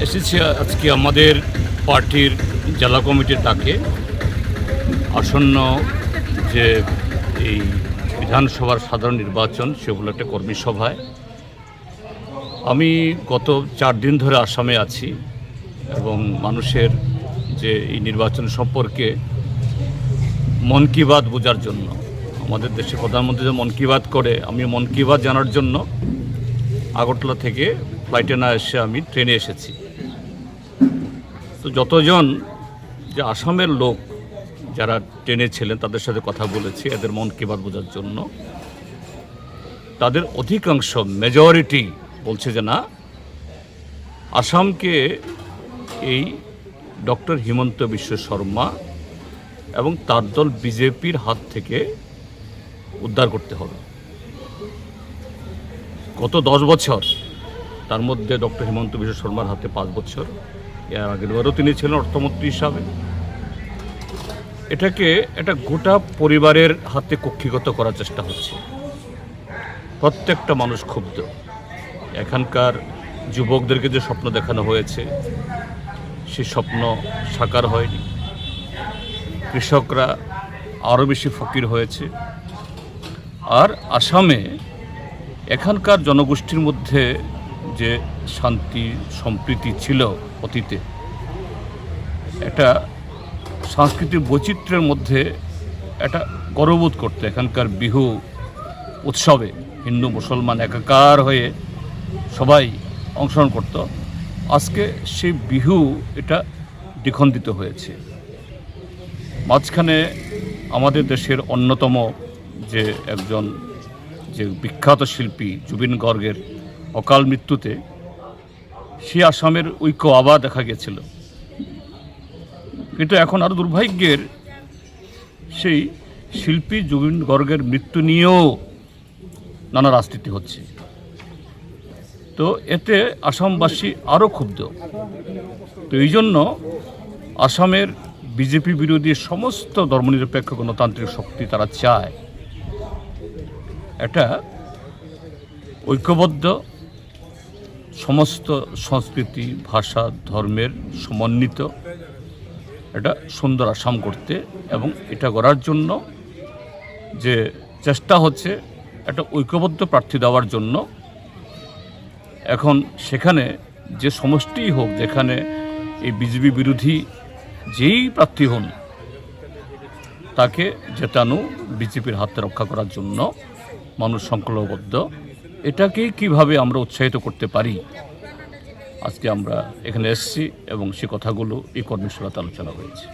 এসেছি আজকে আমাদের পার্টির জেলা কমিটির ডাকে আসন্ন যে এই বিধানসভার সাধারণ নির্বাচন সেগুলো একটা কর্মী সভায় আমি গত 4 দিন ধরে আসামে আছি এবং মানুষের যে এই নির্বাচন সম্পর্কে মন কি বাত বোঝার জন্য আমাদের দেশের প্রধানমন্ত্রী যে মন কি বাত করে আমি মন কি বাত জানার জন্য আগরতলা থেকে ফ্লাইটে না এসে আমি ট্রেনে এসেছি। তো যতজন যে আসামের লোক যারা ট্রেনে ছিলেন তাদের সাথে কথা বলেছি এদের মন কি বাত বোঝার জন্য। তাদের অধিকাংশ মেজরিটি বলছে যে না, আসামকে এই ডক্টর হিমন্ত বিশ্ব শর্মা এবং তার দল বিজেপির হাত থেকে উদ্ধার করতে হবে। গত 10 বছর, তার মধ্যে ডক্টর হিমন্ত বিশ্ব শর্মার হাতে 5 বছর, এর আগেরবারও তিনি ছিলেন অর্থমন্ত্রী হিসাবে। এটাকে একটা গোটা পরিবারের হাতে কক্ষিগত করার চেষ্টা হচ্ছে। প্রত্যেকটা মানুষ ক্ষুব্ধ। এখানকার যুবকদেরকে যে স্বপ্ন দেখানো হয়েছে সেই স্বপ্ন সাকার হয়নি। কৃষকরা আরও বেশি ফকির হয়েছে। আর আসামে এখানকার জনগোষ্ঠীর মধ্যে যে শান্তি সম্প্রীতি ছিল অতীতে, একটা সাংস্কৃতিক বৈচিত্র্যের মধ্যে একটা গর্ববোধ করতে এখানকার বিহু উৎসবে হিন্দু মুসলমান একাকার হয়ে সবাই অংশগ্রহণ করত। আজকে সেই বিহু এটা দ্বিখণ্ডিত হয়েছে। মাঝখানে আমাদের দেশের অন্যতম যে একজন যে বিখ্যাত শিল্পী জুবিন গর্গের অকাল মৃত্যুতে সেই আসামের ঐক্য আবার দেখা গেছিল। কিন্তু এখন আরও দুর্ভাগ্যের, সেই শিল্পী জুবিন গর্গের মৃত্যু নিয়েও নানা রাজনীতি হচ্ছে। তো এতে আসামবাসী আরও ক্ষুব্ধ। তো এই জন্য আসামের বিজেপি বিরোধী সমস্ত ধর্মনিরপেক্ষ গণতান্ত্রিক শক্তি তারা চায় একটা ঐক্যবদ্ধ সমস্ত সংস্কৃতি ভাষা ধর্মের সমন্বিত একটা সুন্দর আসাম করতে, এবং এটা করার জন্য যে চেষ্টা হচ্ছে একটা ঐক্যবদ্ধ প্রার্থী দেওয়ার জন্য। এখন সেখানে যে সমষ্টিই হোক, যেখানে এই বিজেপি বিরোধী যেই প্রার্থী হন তাকে জেতানো বিজেপির হাতে রক্ষা করার জন্য মানুষ সংকল্পবদ্ধ। এটাকেই কিভাবে আমরা উৎসাহিত করতে পারি, আজকে আমরা এখানে এসেছি এবং সে কথাগুলো এই কর্মশালাতে আলোচনা হয়েছে।